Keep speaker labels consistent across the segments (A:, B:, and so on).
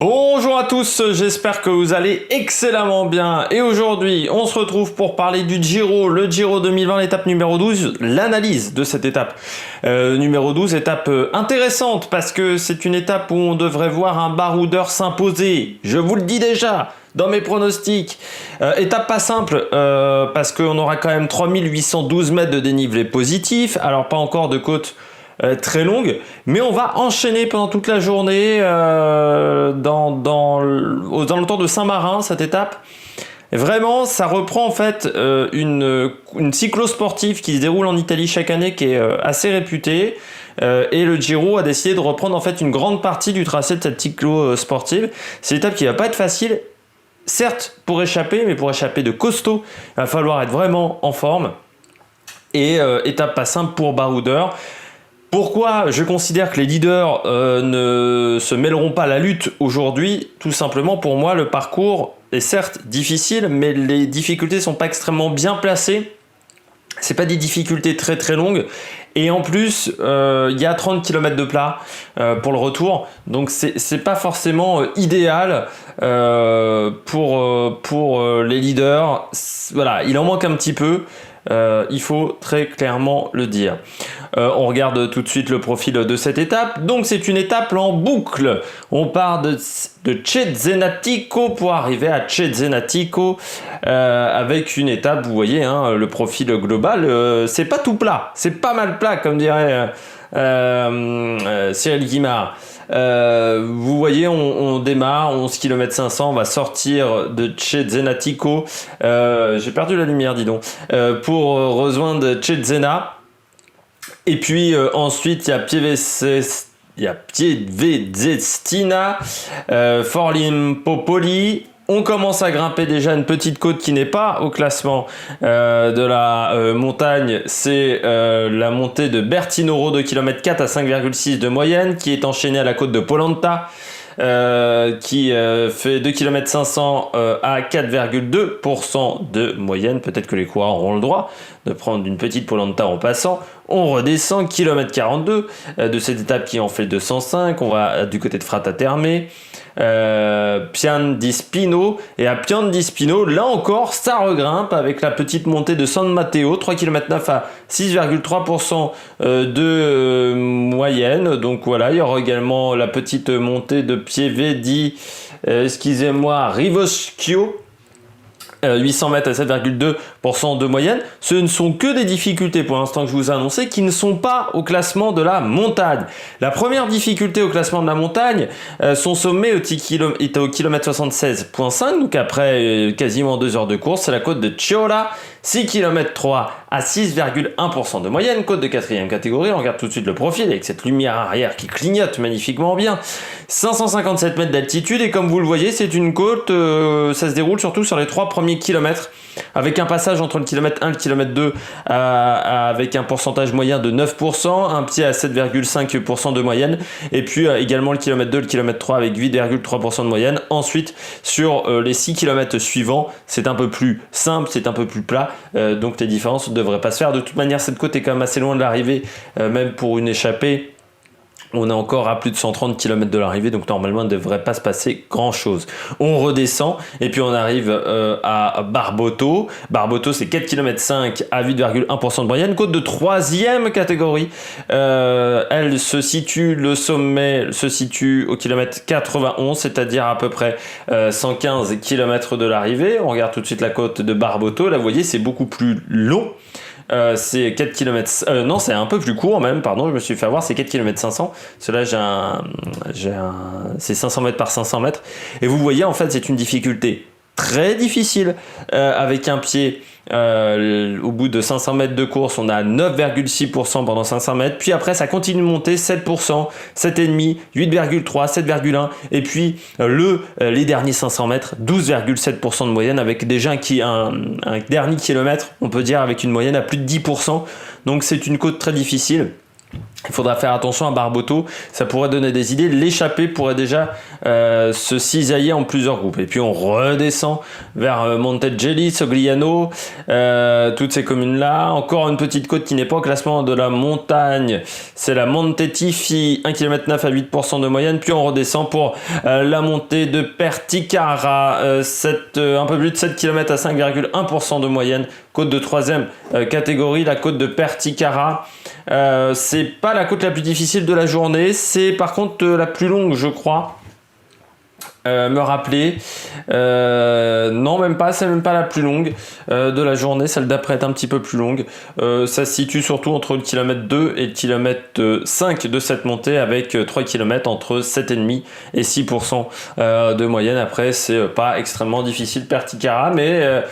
A: Bonjour à tous, j'espère que vous allez excellemment bien et aujourd'hui on se retrouve pour parler du Giro, le Giro 2020, l'étape numéro 12, l'analyse de cette étape numéro 12, étape intéressante parce que c'est une étape où on devrait voir un baroudeur s'imposer, je vous le dis déjà dans mes pronostics. Étape pas simple parce qu'on aura quand même 3812 mètres de dénivelé positif, alors pas encore de côte très longue, mais on va enchaîner pendant toute la journée aux alentours de Saint-Marin, cette étape. Et vraiment, ça reprend en fait une cyclo-sportive qui se déroule en Italie chaque année, qui est assez réputée. Et le Giro a décidé de reprendre en fait une grande partie du tracé de cette cyclo-sportive. C'est une étape qui va pas être facile, certes pour échapper, mais pour échapper de costaud, il va falloir être vraiment en forme. Et étape pas simple pour baroudeur. Pourquoi je considère que les leaders ne se mêleront pas à la lutte aujourd'hui? Tout simplement, pour moi, le parcours est certes difficile, mais les difficultés sont pas extrêmement bien placées. C'est pas des difficultés très très longues. Et en plus, il y a 30 km de plat pour le retour. Donc c'est pas forcément idéal pour les leaders. Voilà, il en manque un petit peu. Il faut très clairement le dire. On regarde tout de suite le profil de cette étape. Donc c'est une étape en boucle. On part de Cesenatico pour arriver à Cesenatico avec une étape, vous voyez, hein, le profil global, c'est pas tout plat. C'est pas mal plat, comme dirait Cyril Guimard. Vous voyez, on démarre 11 km 500, on va sortir de Cesenatico. J'ai perdu la lumière, dis donc. Pour rejoindre Cesena. Et puis ensuite, il y a Piedvestina, Forlimpopoli. On commence à grimper déjà une petite côte qui n'est pas au classement de la montagne. C'est la montée de Bertinoro de km 4 à 5,6 de moyenne qui est enchaînée à la côte de Polenta. Qui fait 2 km 500 à 4,2% de moyenne. Peut-être que les coureurs auront le droit de prendre une petite polenta en passant. On redescend km 42 de cette étape qui en fait 205. On va du côté de Frattaterme. Pian di Spino, et à Pian di Spino, là encore ça regrimpe avec la petite montée de San Matteo, 3 km 9 à 6,3% de moyenne. Donc voilà, il y aura également la petite montée de Pieve di Rivoschio, 800 mètres à 7,2% de moyenne. Ce ne sont que des difficultés pour l'instant que je vous ai annoncé qui ne sont pas au classement de la montagne. La première difficulté au classement de la montagne, son sommet était au kilomètre 76,5, donc après quasiment 2 heures de course, c'est la côte de Ciola, 6 km 3 à 6,1% de moyenne, côte de 4e catégorie. On regarde tout de suite le profil avec cette lumière arrière qui clignote magnifiquement bien. 557 mètres d'altitude et comme vous le voyez, c'est une côte, ça se déroule surtout sur les 3 premiers kilomètres avec un passage entre le kilomètre 1 et le kilomètre 2 avec un pourcentage moyen de 9%, un pied à 7,5% de moyenne et puis également le kilomètre 2, le kilomètre 3 avec 8,3% de moyenne. Ensuite, sur les 6 km suivants, c'est un peu plus simple, c'est un peu plus plat, donc les différences ne devraient pas se faire. De toute manière, cette côte est quand même assez loin de l'arrivée, même pour une échappée. On est encore à plus de 130 km de l'arrivée, donc normalement il ne devrait pas se passer grand chose. On redescend et puis on arrive à Barboto. Barboto, c'est 4 km 5 à 8,1% de moyenne, côte de 3e catégorie. Le sommet se situe au kilomètre 91, c'est-à-dire à peu près 115 km de l'arrivée. On regarde tout de suite la côte de Barboto. Là, vous voyez, c'est beaucoup plus long. C'est 4 km... non, c'est un peu plus court même, pardon, je me suis fait avoir, c'est 4 km 500. Cela, c'est 500 mètres par 500 mètres. Et vous voyez, en fait, c'est une difficulté très difficile avec un pied. Au bout de 500 mètres de course, on a 9,6% pendant 500 mètres. Puis après, ça continue de monter 7%, 7,5%, 8,3%, 7,1%. Et puis, les derniers 500 mètres, 12,7% de moyenne avec déjà un dernier kilomètre, on peut dire, avec une moyenne à plus de 10%. Donc, c'est une côte très difficile. Il faudra faire attention à Barboto, ça pourrait donner des idées. L'échappée pourrait déjà se cisailler en plusieurs groupes. Et puis on redescend vers Montegelli, Sogliano, toutes ces communes-là. Encore une petite côte qui n'est pas au classement de la montagne, c'est la Monte Tifi, 1,9 km à 8% de moyenne. Puis on redescend pour la montée de Perticara, un peu plus de 7 km à 5,1% de moyenne. Côte de 3e catégorie, la côte de Perticara. C'est pas la côte la plus difficile de la journée, c'est par contre la plus longue, je crois. Me rappeler. Non, même pas, c'est même pas la plus longue de la journée. Celle d'après est un petit peu plus longue. Ça se situe surtout entre le kilomètre 2 et le kilomètre 5 de cette montée, avec 3 km entre 7,5 et 6% de moyenne. Après, c'est pas extrêmement difficile Perticara, mais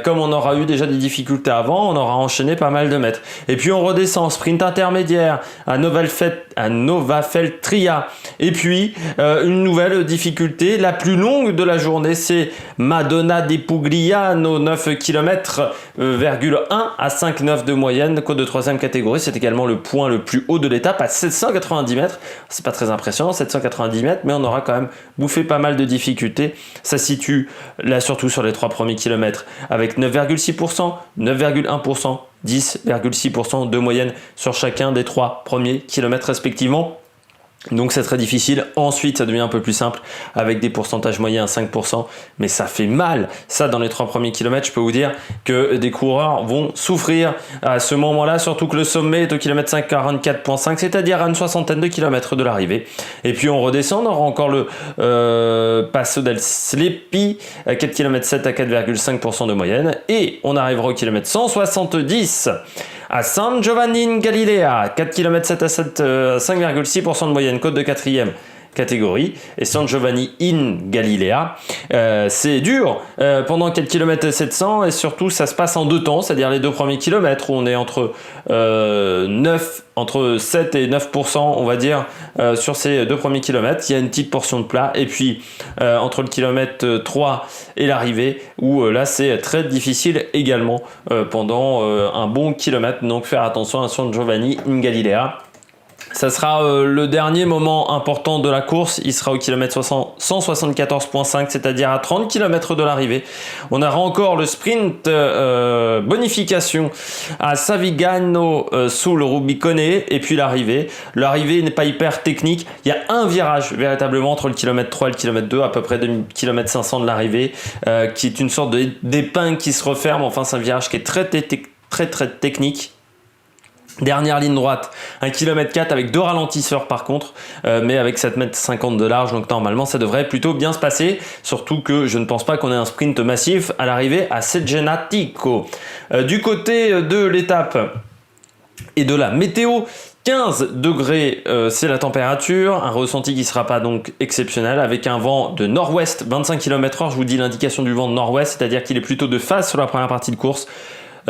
A: comme on aura eu déjà des difficultés avant, on aura enchaîné pas mal de mètres. Et puis on redescend, sprint intermédiaire à Novafeltria. Et puis une nouvelle difficulté, la plus longue de la journée, c'est Madonna di Pugliano, 9 km, 1 à 5,9 de moyenne, côte de 3e catégorie. C'est également le point le plus haut de l'étape à 790 mètres. C'est pas très impressionnant, 790 mètres, mais on aura quand même bouffé pas mal de difficultés. Ça se situe là surtout sur les 3 premiers kilomètres avec 9,6%, 9,1%, 10,6% de moyenne sur chacun des 3 premiers kilomètres respectivement. Donc c'est très difficile. Ensuite ça devient un peu plus simple avec des pourcentages moyens à 5%, mais ça fait mal. Ça, dans les 3 premiers kilomètres, je peux vous dire que des coureurs vont souffrir à ce moment-là, surtout que le sommet est au kilomètre 544,5, c'est-à-dire à une soixantaine de kilomètres de l'arrivée. Et puis on redescend, on aura encore le Passo del Slepi, 4 km 7 à 4,5% de moyenne, et on arrivera au kilomètre 170 à San Giovanni in Galilea, 4 km 7 à 5,6% de moyenne, côte de 4e catégorie. Et San Giovanni in Galilea, c'est dur pendant 4 km 700, et surtout ça se passe en 2 temps, c'est-à-dire les 2 premiers kilomètres où on est entre 7 et 9%, on va dire, sur ces 2 premiers kilomètres. Il y a une petite portion de plat, et puis entre le kilomètre 3 et l'arrivée, où là c'est très difficile également pendant un bon kilomètre. Donc faire attention à San Giovanni in Galilea. Ça sera le dernier moment important de la course. Il sera au kilomètre 174,5, c'est-à-dire à 30 km de l'arrivée. On aura encore le sprint bonification à Savigano sul Rubicone, et puis l'arrivée. L'arrivée n'est pas hyper technique. Il y a un virage véritablement entre le kilomètre 3 et le kilomètre 2, à peu près 2 km 500 de l'arrivée, qui est une sorte d'épingle qui se referme. Enfin, c'est un virage qui est très technique. Dernière ligne droite, 1 km 4 avec 2 ralentisseurs par contre, mais avec 7,50 m de large, donc normalement ça devrait plutôt bien se passer, surtout que je ne pense pas qu'on ait un sprint massif à l'arrivée à Cesenatico. Du côté de l'étape et de la météo, 15 degrés, c'est la température, un ressenti qui ne sera pas donc exceptionnel, avec un vent de nord-ouest, 25 km/h, je vous dis l'indication du vent de nord-ouest, c'est-à-dire qu'il est plutôt de face sur la première partie de course,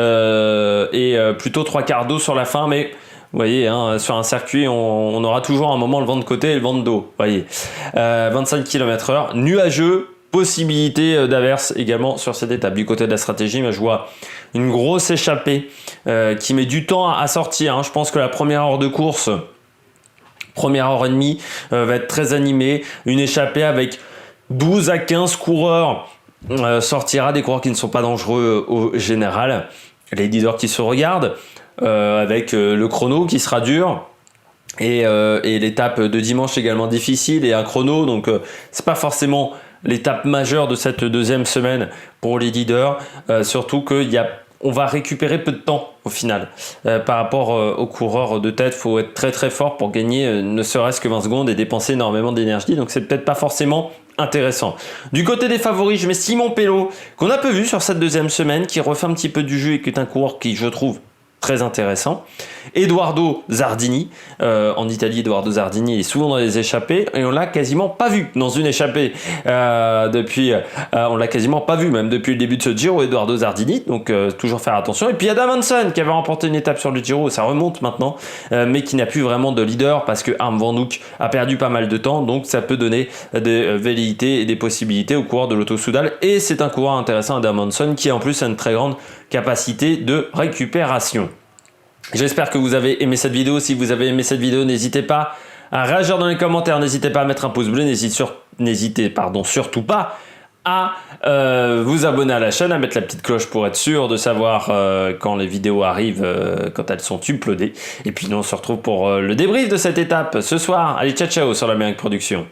A: et plutôt 3 quarts d'eau sur la fin, mais vous voyez, hein, sur un circuit on aura toujours un moment le vent de côté et le vent de dos, voyez. 25 km/h, nuageux, possibilité d'averse également sur cette étape. Du côté de la stratégie, mais je vois une grosse échappée qui met du temps à sortir, hein. Je pense que la première heure de course, première heure et demie, va être très animée. Une échappée avec 12 à 15 coureurs sortira, des coureurs qui ne sont pas dangereux au général, les leaders qui se regardent, avec le chrono qui sera dur, et l'étape de dimanche également difficile, et un chrono, donc c'est pas forcément l'étape majeure de cette deuxième semaine pour les leaders, surtout on va récupérer peu de temps au final par rapport aux coureurs de tête. Il faut être très très fort pour gagner ne serait-ce que 20 secondes et dépenser énormément d'énergie, donc c'est peut-être pas forcément intéressant. Du côté des favoris, je mets Simon Pello, qu'on a peu vu sur cette deuxième semaine, qui refait un petit peu du jeu et qui est un coureur qui, je trouve, très intéressant. Eduardo Zardini, en Italie, Eduardo Zardini est souvent dans les échappées, et on l'a quasiment pas vu dans une échappée on l'a quasiment pas vu même depuis le début de ce Giro, Eduardo Zardini, donc toujours faire attention. Et puis Adam Hansen qui avait remporté une étape sur le Giro, ça remonte maintenant, mais qui n'a plus vraiment de leader parce que Harm van Hoek a perdu pas mal de temps, donc ça peut donner des velléités et des possibilités aux coureurs de Lotto-Soudal, et c'est un coureur intéressant, Adam Hansen, qui en plus a une très grande capacité de récupération. J'espère que vous avez aimé cette vidéo. Si vous avez aimé cette vidéo, n'hésitez pas à réagir dans les commentaires, n'hésitez pas à mettre un pouce bleu, n'hésitez surtout pas à vous abonner à la chaîne, à mettre la petite cloche pour être sûr de savoir quand les vidéos arrivent, quand elles sont uploadées. Et puis nous on se retrouve pour le débrief de cette étape ce soir. Allez, ciao ciao sur l'Amérique Production.